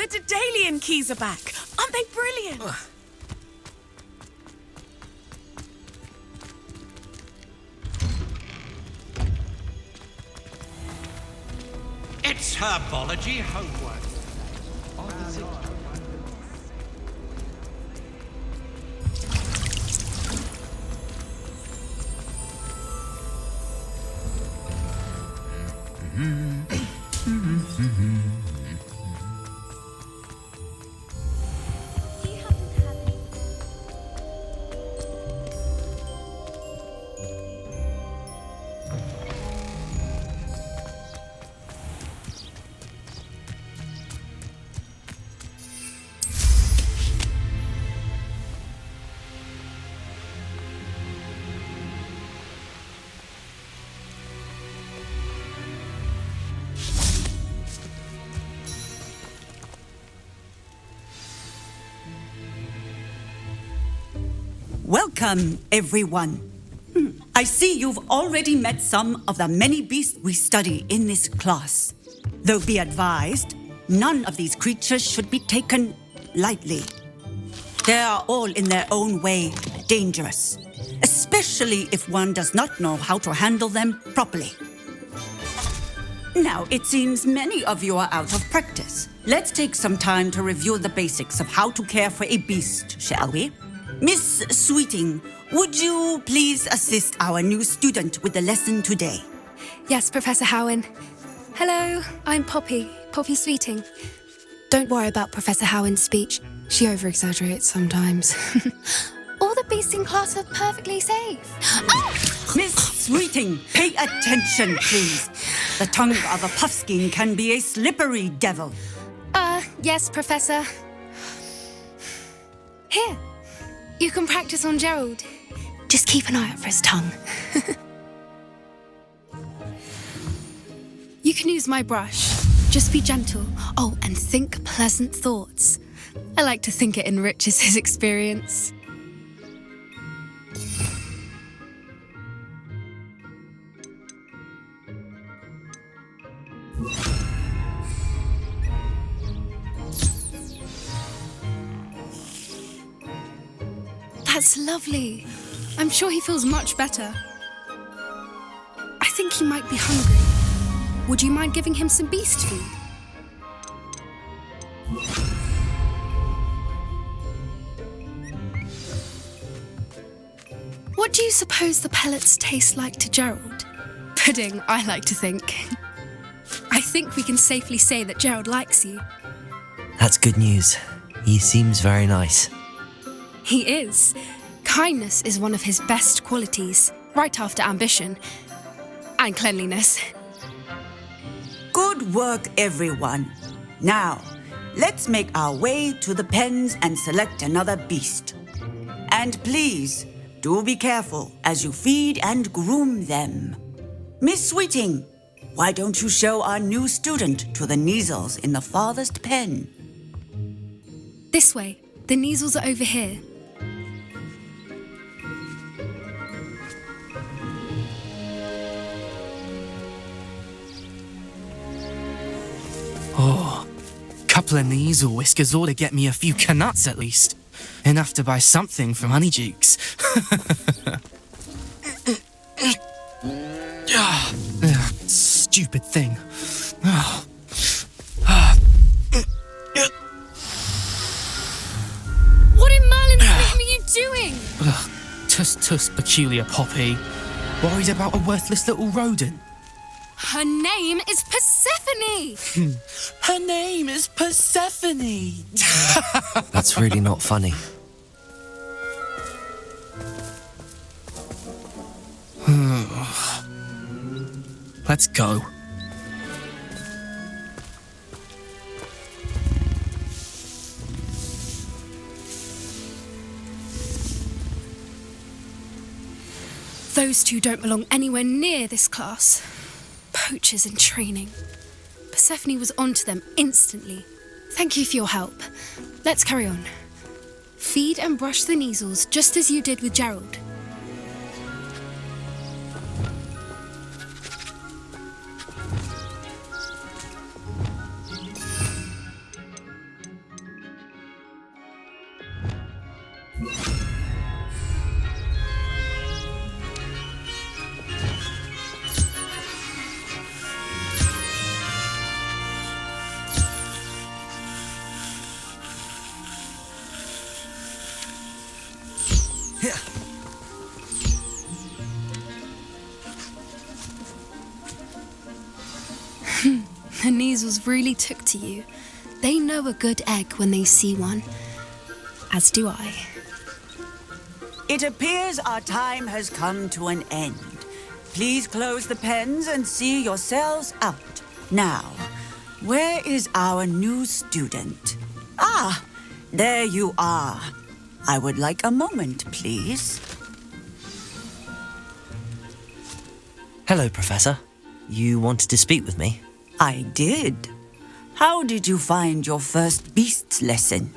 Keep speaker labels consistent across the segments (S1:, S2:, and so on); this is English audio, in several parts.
S1: The Daedalian keys are back. Aren't they brilliant?
S2: It's herbology homework.
S3: Welcome, everyone. I see you've already met some of the many beasts we study in this class. Though be advised, none of these creatures should be taken lightly. They are all in their own way dangerous, especially if one does not know how to handle them properly. Now, it seems many of you are out of practice. Let's take some time to review the basics of how to care for a beast, shall we? Miss Sweeting, would you please assist our new student with the lesson today?
S4: Yes, Professor Howen. Hello, I'm Poppy Sweeting. Don't worry about Professor Howen's speech. She over-exaggerates sometimes. All the beasts in class are perfectly safe. Oh!
S3: Miss Sweeting, pay attention, please. The tongue of a puffskein can be a slippery devil.
S4: Yes, Professor. Here, you can practice on Gerald. Just keep an eye out for his tongue. You can use my brush. Just be gentle. Oh, and think pleasant thoughts. I like to think it enriches his experience. That's lovely. I'm sure he feels much better. I think he might be hungry. Would you mind giving him some beast food? What do you suppose the pellets taste like to Gerald? Pudding, I like to think. I think we can safely say that Gerald likes you.
S5: That's good news. He seems very nice.
S4: He is. Kindness is one of his best qualities, right after ambition and cleanliness.
S3: Good work, everyone. Now, let's make our way to the pens and select another beast. And please, do be careful as you feed and groom them. Miss Sweeting, why don't you show our new student to the Neasels in the farthest pen?
S4: This way. The Neasels are over here.
S6: Oh, couple of Neasel whiskers ought to get me a few canuts at least. Enough to buy something from Honeydukes. Stupid thing.
S4: What in Merlin's name are you doing?
S6: Tuss, peculiar Poppy. Worried about a worthless little rodent.
S4: Her name is Persephone!
S6: Her name is Persephone!
S5: That's really not funny.
S6: Let's go.
S4: Those two don't belong anywhere near this class. Poachers in training. Persephone was onto them instantly. Thank you for your help. Let's carry on. Feed and brush the Neasels just as you did with Gerald. The Neasels really took to you. They know a good egg when they see one. As do I.
S3: It appears our time has come to an end. Please close the pens and see yourselves out. Now, where is our new student? Ah, there you are. I would like a moment, please.
S5: Hello, Professor. You wanted to speak with me?
S3: I did. How did you find your first beasts lesson?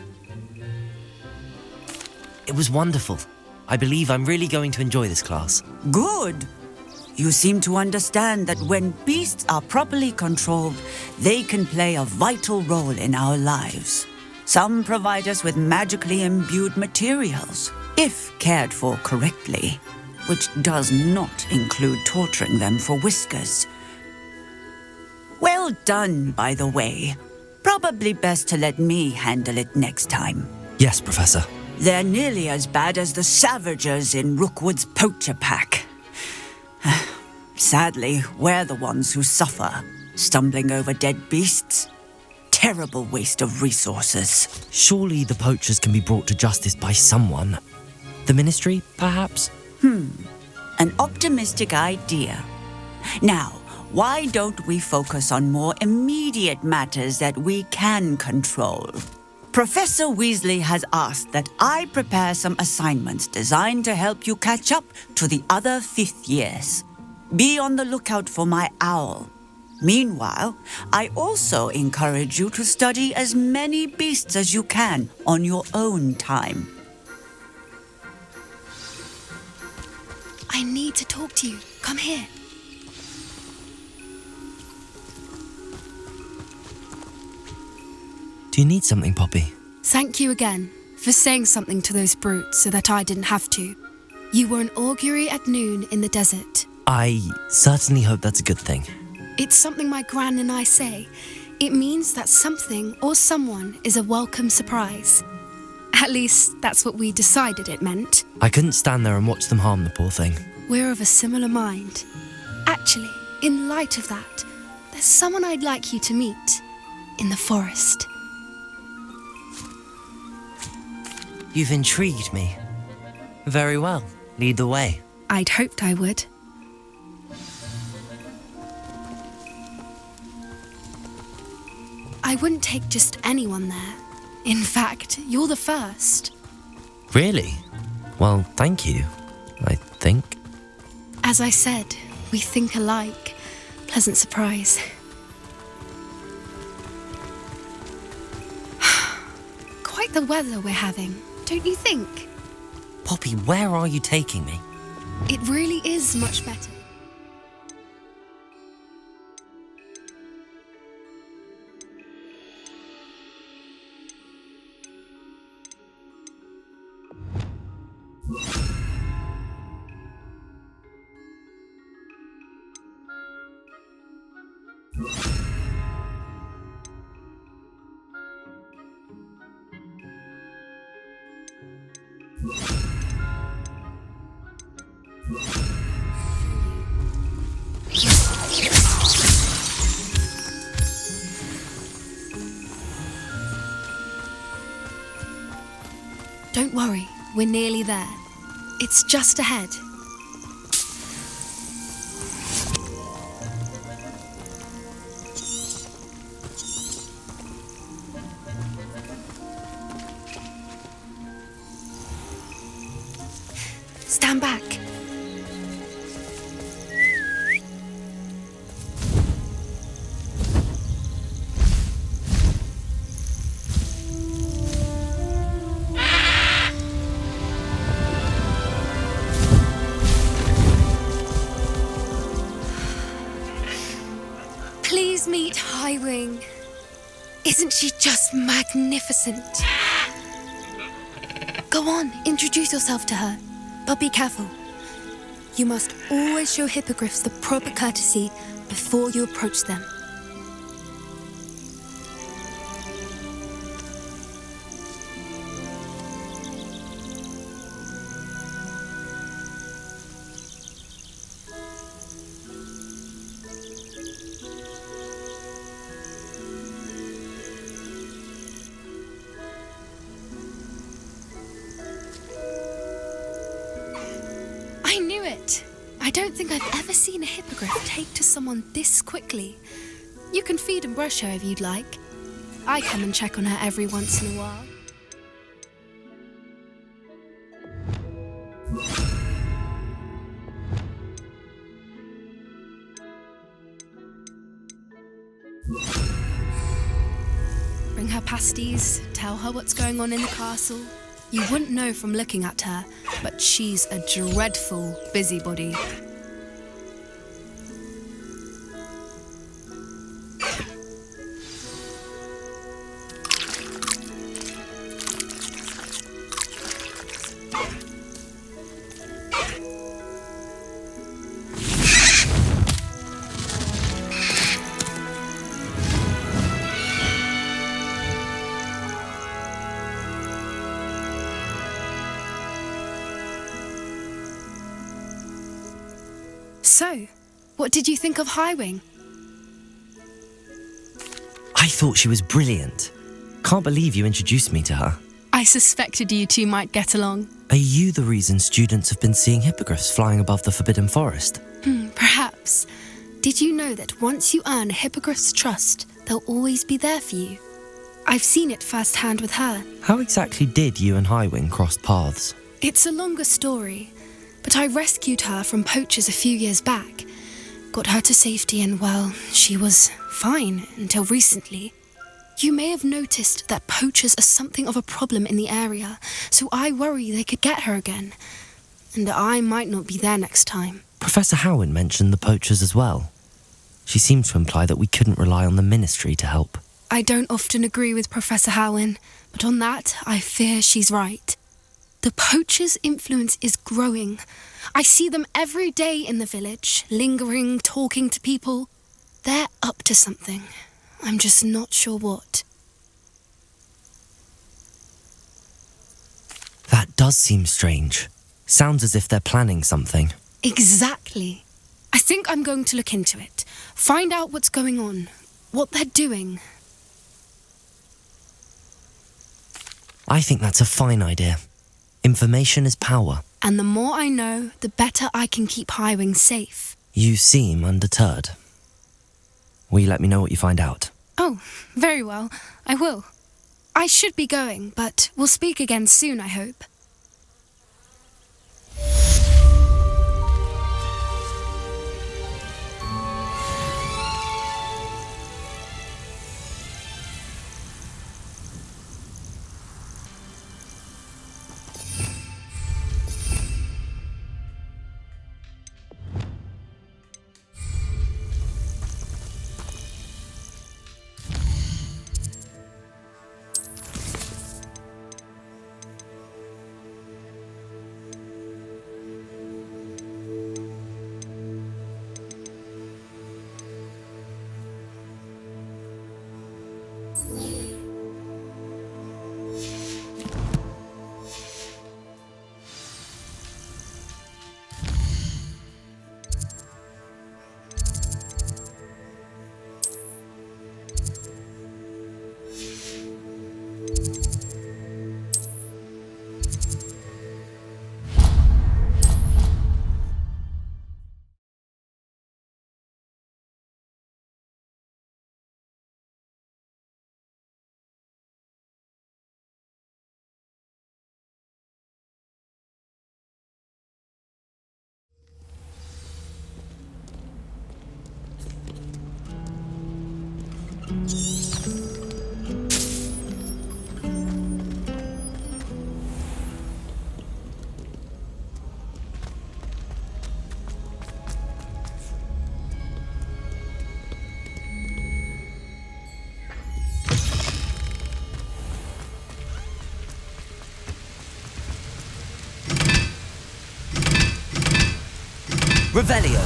S5: It was wonderful. I believe I'm really going to enjoy this class.
S3: Good. You seem to understand that when beasts are properly controlled, they can play a vital role in our lives. Some provide us with magically imbued materials, if cared for correctly, which does not include torturing them for whiskers. Well done, by the way. Probably best to let me handle it next time.
S5: Yes, Professor.
S3: They're nearly as bad as the Savagers in Rookwood's poacher pack. Sadly, we're the ones who suffer, stumbling over dead beasts. Terrible waste of resources.
S5: Surely the poachers can be brought to justice by someone. The Ministry, perhaps?
S3: An optimistic idea. Now, why don't we focus on more immediate matters that we can control? Professor Weasley has asked that I prepare some assignments designed to help you catch up to the other fifth years. Be on the lookout for my owl. Meanwhile, I also encourage you to study as many beasts as you can on your own time.
S4: I need to talk to you. Come here.
S5: Do you need something, Poppy?
S4: Thank you again for saying something to those brutes so that I didn't have to. You were an augury at noon in the desert.
S5: I certainly hope that's a good thing.
S4: It's something my gran and I say. It means that something or someone is a welcome surprise. At least, that's what we decided it meant.
S5: I couldn't stand there and watch them harm the poor thing.
S4: We're of a similar mind. Actually, in light of that, there's someone I'd like you to meet in the forest.
S5: You've intrigued me. Very well. Lead the way.
S4: I'd hoped I would. I wouldn't take just anyone there. In fact, you're the first.
S5: Really? Well, thank you, I think.
S4: As I said, we think alike. Pleasant surprise. Quite the weather we're having, don't you think?
S5: Poppy, where are you taking me?
S4: It really is much better. Don't worry, we're nearly there. It's just ahead. Stand back. Please meet Highwing. Isn't she just magnificent? Go on, introduce yourself to her. But be careful. You must always show hippogriffs the proper courtesy before you approach them. I don't think I've ever seen a hippogriff take to someone this quickly. You can feed and brush her if you'd like. I come and check on her every once in a while. Bring her pasties, tell her what's going on in the castle. You wouldn't know from looking at her, but she's a dreadful busybody. So, what did you think of Highwing?
S5: I thought she was brilliant. Can't believe you introduced me to her.
S4: I suspected you two might get along.
S5: Are you the reason students have been seeing hippogriffs flying above the Forbidden Forest?
S4: Perhaps. Did you know that once you earn a hippogriff's trust, they'll always be there for you? I've seen it firsthand with her.
S5: How exactly did you and Highwing cross paths?
S4: It's a longer story, but I rescued her from poachers a few years back. Got her to safety and, well, she was fine until recently. You may have noticed that poachers are something of a problem in the area, so I worry they could get her again. And I might not be there next time.
S5: Professor Howin mentioned the poachers as well. She seemed to imply that we couldn't rely on the Ministry to help.
S4: I don't often agree with Professor Howin, but on that, I fear she's right. The poachers' influence is growing. I see them every day in the village, lingering, talking to people. They're up to something. I'm just not sure what.
S5: That does seem strange. Sounds as if they're planning something.
S4: Exactly. I think I'm going to look into it. Find out what's going on, what they're doing.
S5: I think that's a fine idea. Information is power.
S4: And the more I know, the better I can keep Highwing safe.
S5: You seem undeterred. Will you let me know what you find out?
S4: Oh, very well. I will. I should be going, but we'll speak again soon, I hope.
S5: Revelio!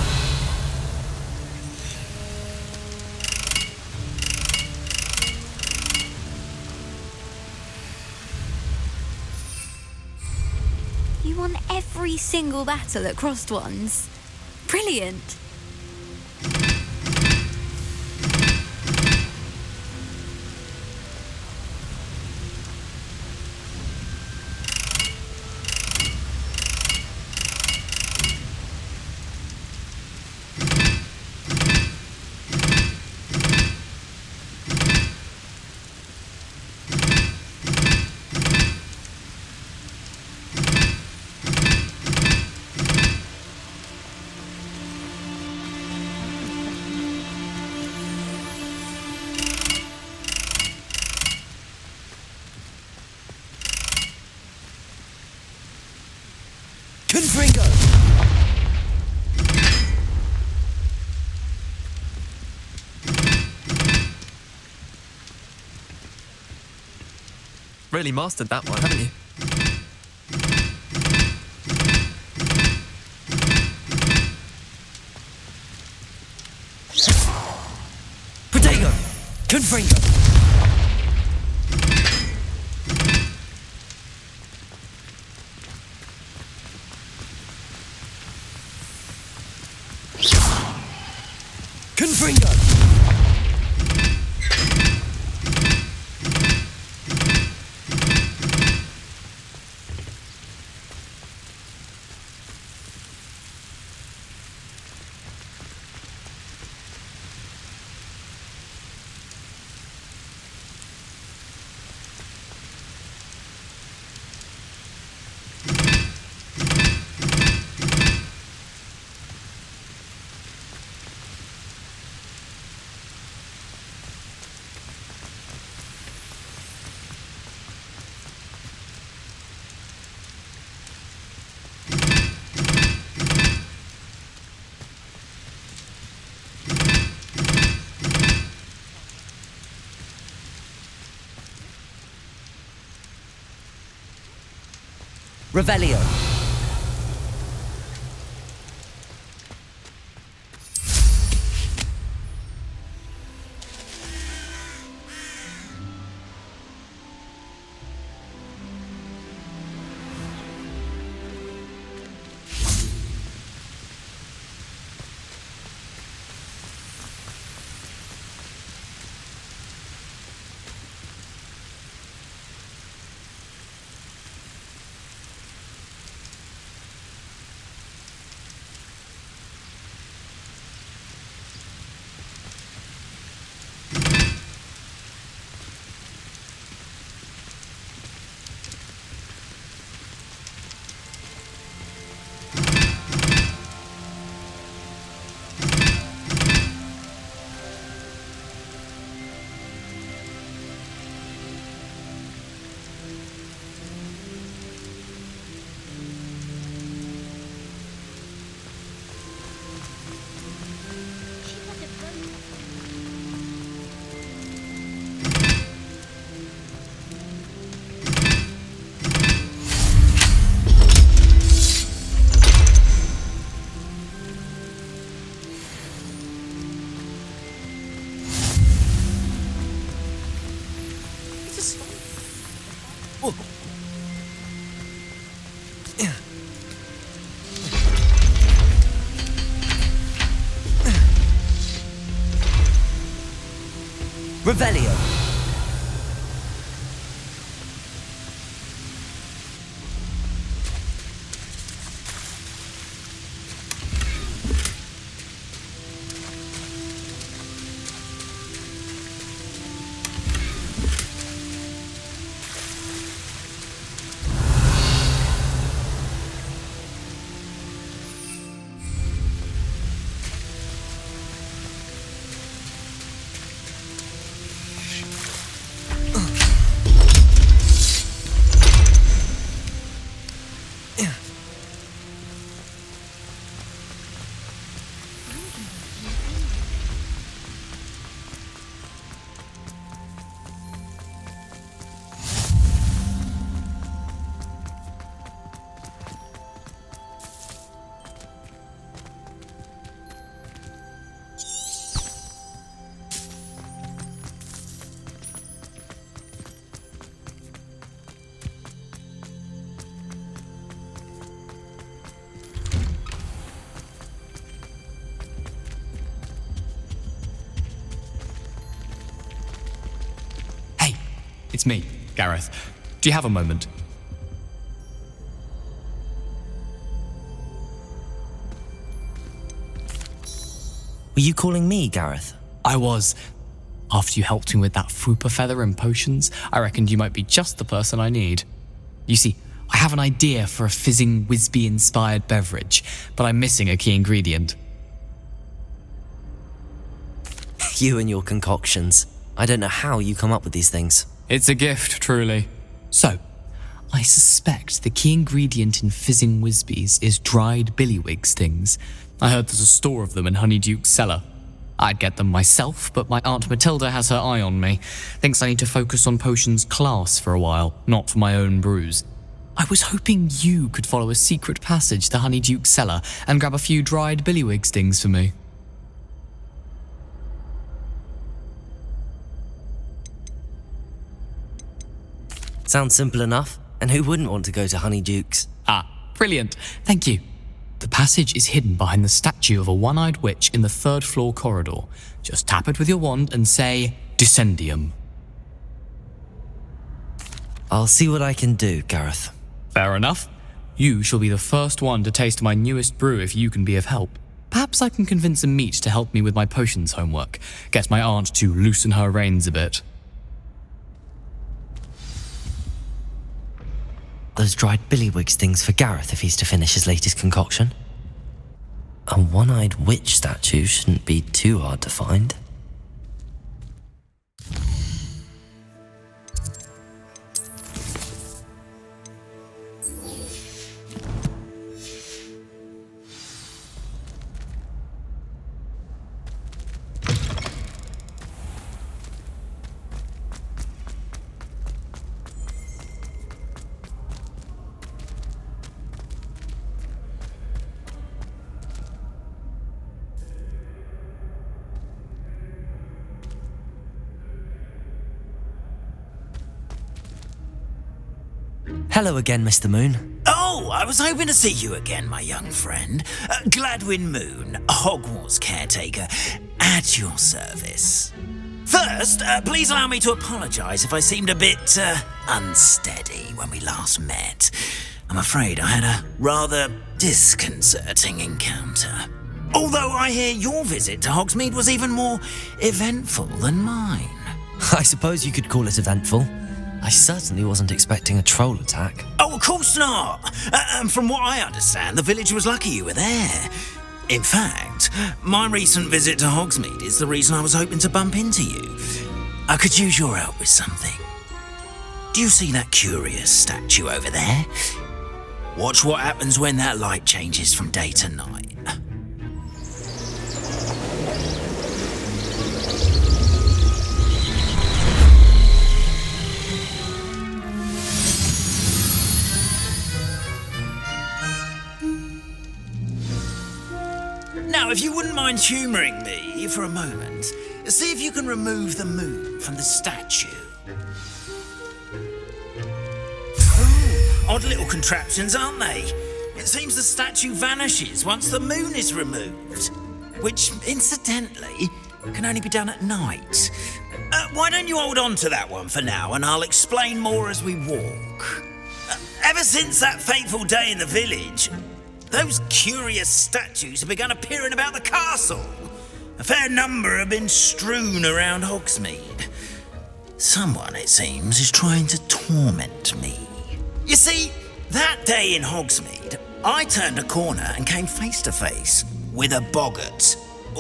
S7: You won every single battle at Crossed Ones. Brilliant.
S8: really mastered that one, haven't you?
S5: Protego! Confringo! Confringo! Revelio. Revelio.
S9: It's me, Gareth. Do you have a moment?
S5: Were you calling me, Gareth?
S9: I was. After you helped me with that Fupa feather and potions, I reckoned you might be just the person I need. You see, I have an idea for a fizzing Wisby-inspired beverage, but I'm missing a key ingredient.
S5: You and your concoctions. I don't know how you come up with these things.
S9: It's a gift, truly. So, I suspect the key ingredient in fizzing Wisbies is dried billywigs things. I heard there's a store of them in Honeyduke's cellar. I'd get them myself, but my Aunt Matilda has her eye on me. Thinks I need to focus on potions class for a while, not for my own brews. I was hoping you could follow a secret passage to Honeyduke's cellar and grab a few dried billywig stings for me.
S5: Sounds simple enough, and who wouldn't want to go to Honeyduke's?
S9: Ah, brilliant. Thank you. The passage is hidden behind the statue of a one-eyed witch in the 3rd floor corridor. Just tap it with your wand and say, Descendium.
S5: I'll see what I can do, Gareth.
S9: Fair enough. You shall be the first one to taste my newest brew if you can be of help. Perhaps I can convince a meat to help me with my potions homework. Get my aunt to loosen her reins a bit.
S5: Those dried billywig stings for Gareth if he's to finish his latest concoction. A one-eyed witch statue shouldn't be too hard to find. Hello again, Mr. Moon.
S8: Oh, I was hoping to see you again, my young friend. Gladwin Moon, Hogwarts caretaker, at your service. First, please allow me to apologise if I seemed a bit unsteady when we last met. I'm afraid I had a rather disconcerting encounter. Although I hear your visit to Hogsmeade was even more eventful than mine.
S5: I suppose you could call it eventful. I certainly wasn't expecting a troll attack.
S8: Oh, of course not. And from what I understand, the village was lucky you were there. In fact, my recent visit to Hogsmeade is the reason I was hoping to bump into you. I could use your help with something. Do you see that curious statue over there? Watch what happens when that light changes from day to night. Now, if you wouldn't mind humouring me for a moment, see if you can remove the moon from the statue. Ooh, odd little contraptions, aren't they? It seems the statue vanishes once the moon is removed, which, incidentally, can only be done at night. Why don't you hold on to that one for now, and I'll explain more as we walk. Ever since that fateful day in the village, those curious statues have begun appearing about the castle. A fair number have been strewn around Hogsmeade. Someone, it seems, is trying to torment me. You see, that day in Hogsmeade, I turned a corner and came face to face with a boggart,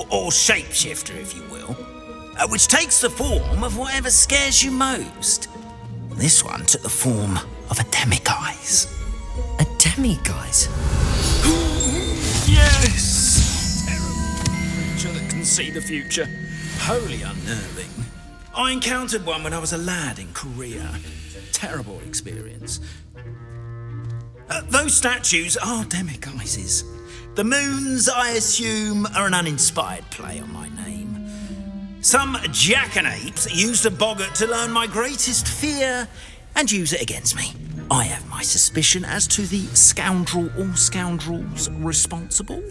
S8: or shapeshifter, if you will, which takes the form of whatever scares you most. This one took the form of a demiguise.
S5: A demiguise?
S8: Yes! Terrible creature that can see the future. Wholly unnerving. I encountered one when I was a lad in Korea. Terrible experience. Those statues are demiguises. The moons, I assume, are an uninspired play on my name. Some jackanapes used a boggart to learn my greatest fear and use it against me. I have my suspicion as to the scoundrel or scoundrels responsible.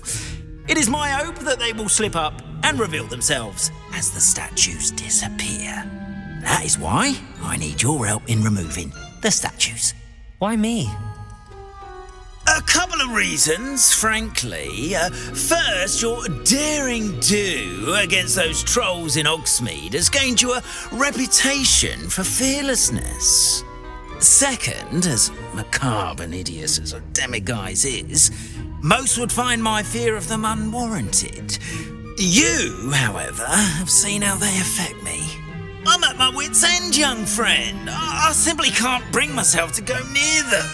S8: It is my hope that they will slip up and reveal themselves as the statues disappear. That is why I need your help in removing the statues.
S5: Why me?
S8: A couple of reasons, frankly. First, your daring do against those trolls in Hogsmeade has gained you a reputation for fearlessness. Second, as macabre and hideous as a demiguise is, most would find my fear of them unwarranted. You, however, have seen how they affect me. I'm at my wit's end, young friend. I simply can't bring myself to go near them.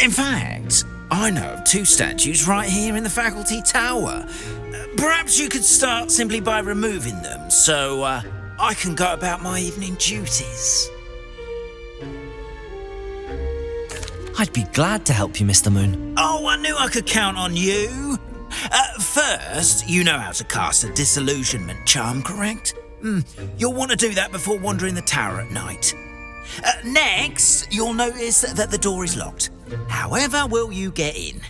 S8: In fact, I know of two statues right here in the faculty tower. Perhaps you could start simply by removing them, so I can go about my evening duties.
S5: I'd be glad to help you, Mr. Moon.
S8: Oh, I knew I could count on you. First, you know how to cast a disillusionment charm, correct? You'll want to do that before wandering the tower at night. Next, you'll notice that the door is locked. However will you get in?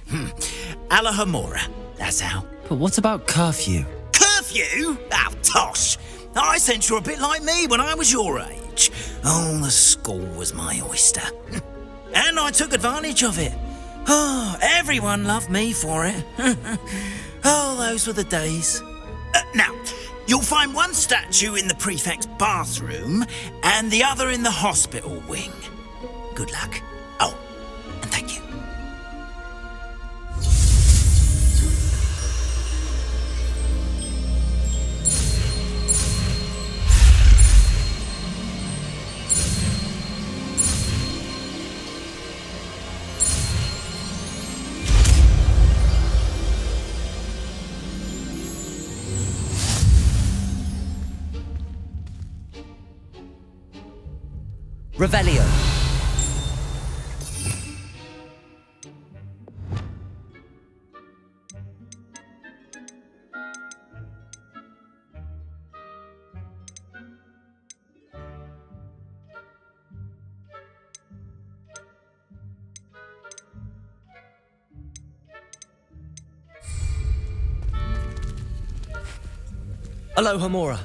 S8: Alохомора, that's how.
S5: But what about curfew?
S8: Curfew? Oh, tosh. I sense you're a bit like me when I was your age. Oh, the school was my oyster. And I took advantage of it. Oh, everyone loved me for it. Oh, those were the days. Now, you'll find one statue in the prefect's bathroom and the other in the hospital wing. Good luck. Oh, and thank you.
S5: Revelio. Alохомора.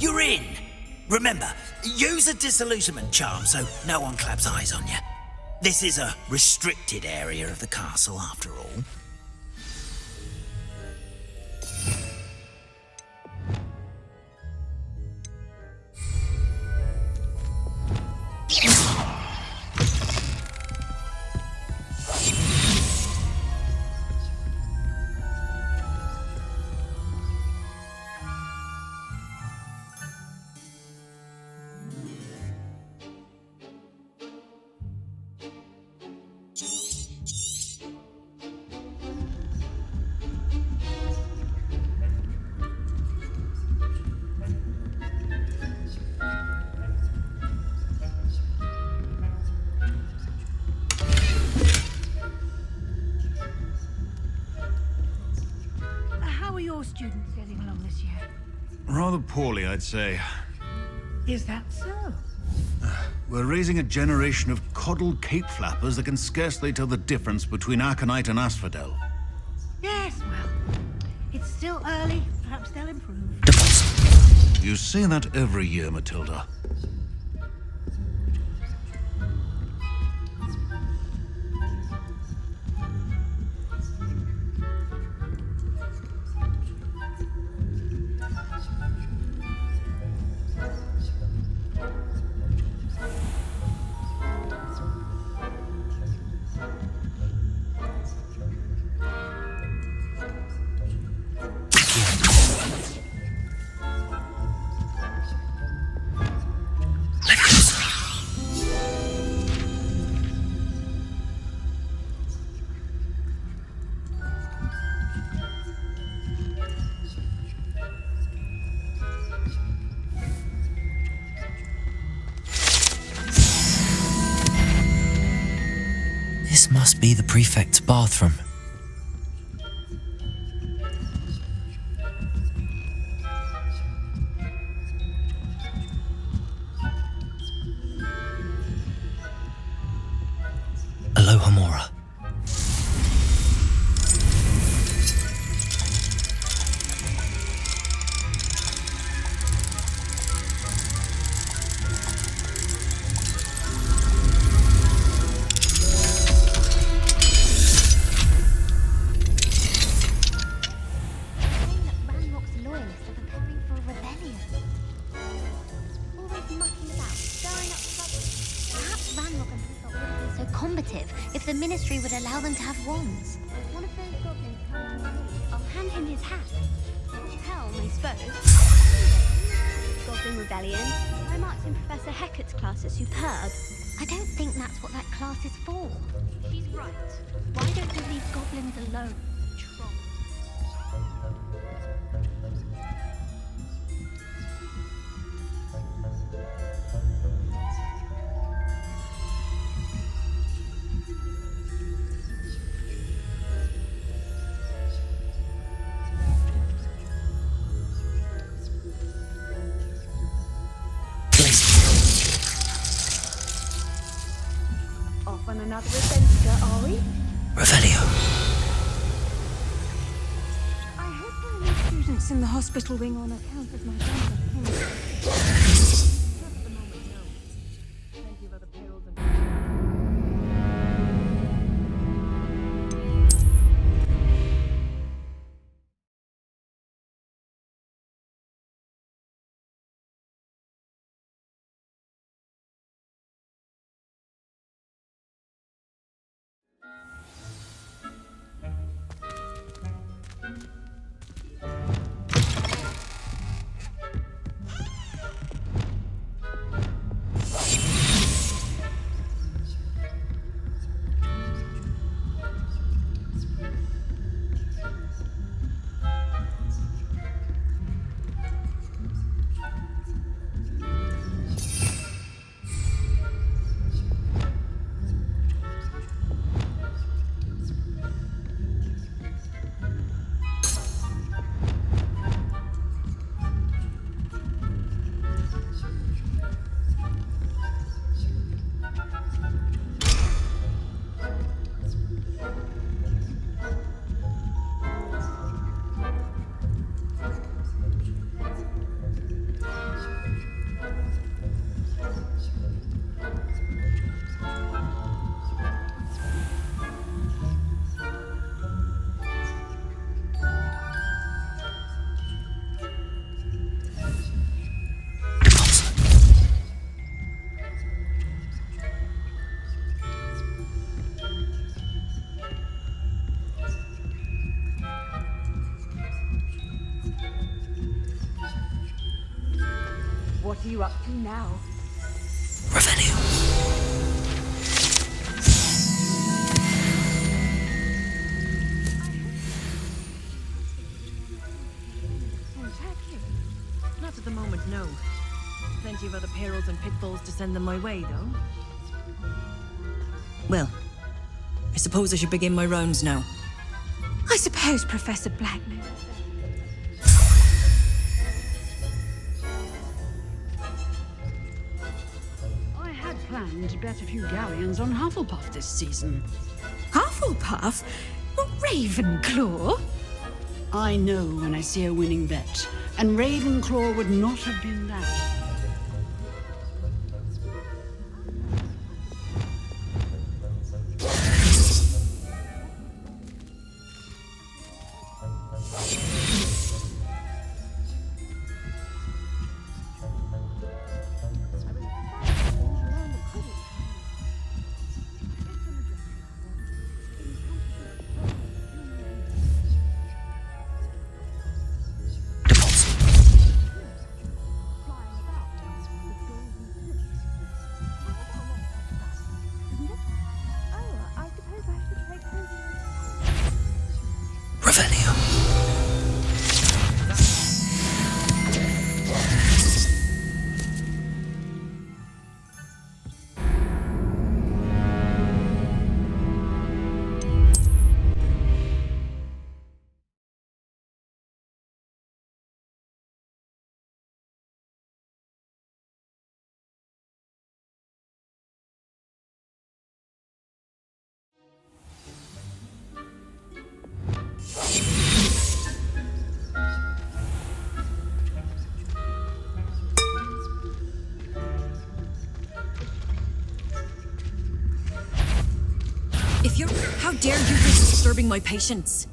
S8: You're in. Remember, use a disillusionment charm so no one claps eyes on you. This is a restricted area of the castle, after all.
S10: Students getting along this year?
S11: Rather poorly, I'd say.
S10: Is that so?
S11: We're raising a generation of coddled cape flappers that can scarcely tell the difference between aconite and asphodel.
S10: Yes, well, it's still early. Perhaps Perhaps they'll improve.
S5: Deposit.
S11: You say that every year, Matilda.
S5: This must be the prefect's bathroom. Alохомора.
S7: If the ministry would allow them to have wands. One of those goblins comes to me. I'll hand him his hat. Helm, I suppose. Goblin Rebellion. I marked in Professor Hecat's class as superb. I don't think that's what that class is for. She's right. Why don't you leave goblins alone? Troll.
S10: Off on another adventure, are we?
S5: Revelio.
S10: I hope there are no students in the hospital wing on account of my grandmother. Not at the moment, no. Plenty of other perils and... What are you up to now?
S5: Revelio.
S10: Not at the moment, no. Plenty of other perils and pitfalls to send them my way, though. Well, I suppose I should begin my rounds now. I suppose Professor Black knows.
S12: I had planned to bet a few galleons on Hufflepuff this season.
S10: Hufflepuff? Ravenclaw?
S12: I know when I see a winning bet, and Ravenclaw would not have been that.
S13: How dare you risk disturbing my patients?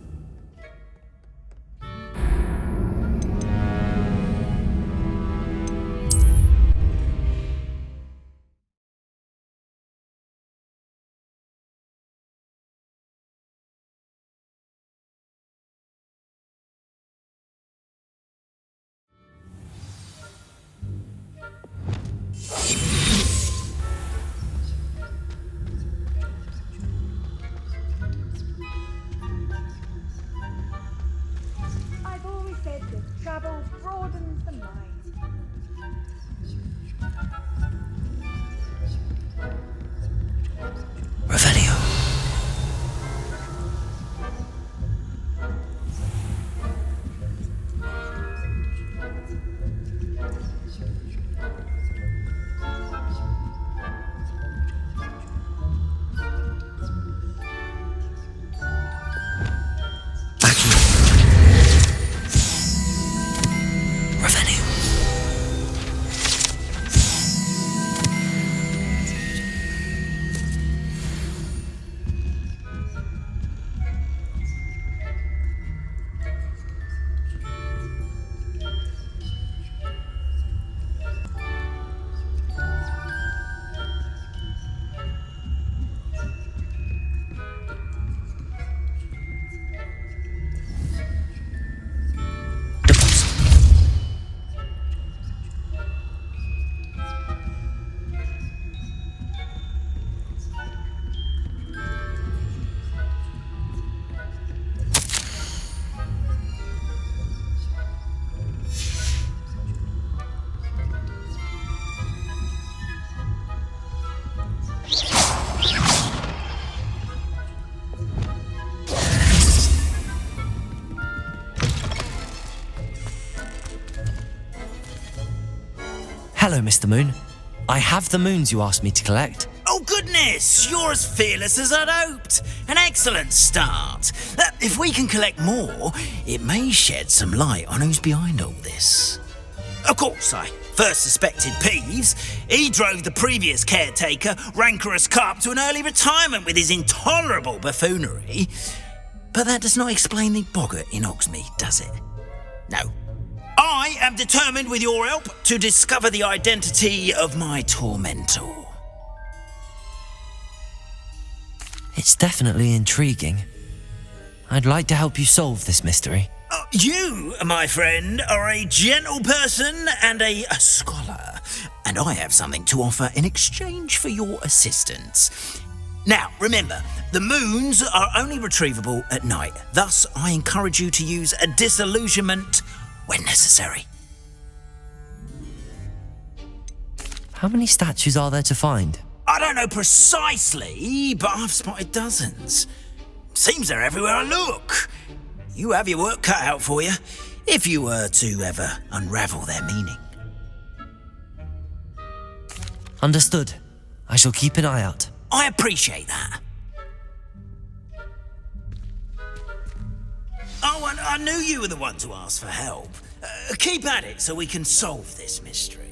S5: Hello, Mr. Moon. I have the moons you asked me to collect.
S8: Oh, goodness! You're as fearless as I'd hoped. An excellent start. If we can collect more, it may shed some light on who's behind all this. Of course, I first suspected Peeves. He drove the previous caretaker, Rancorous Carp, to an early retirement with his intolerable buffoonery. But that does not explain the boggart in Hogsmeade, does it? No. I am determined, with your help, to discover the identity of my tormentor.
S5: It's definitely intriguing. I'd like to help you solve this mystery.
S8: You, my friend, are a gentle person and a scholar, and I have something to offer in exchange for your assistance. Now, remember, the moons are only retrievable at night. Thus, I encourage you to use a disillusionment when necessary.
S5: How many statues are there to find?
S8: I don't know precisely, but I've spotted dozens. Seems they're everywhere I look. You have your work cut out for you, if you were to ever unravel their meaning.
S5: Understood. I shall keep an eye out.
S8: I appreciate that. Oh, and I knew you were the one to ask for help. Keep at it so we can solve this mystery.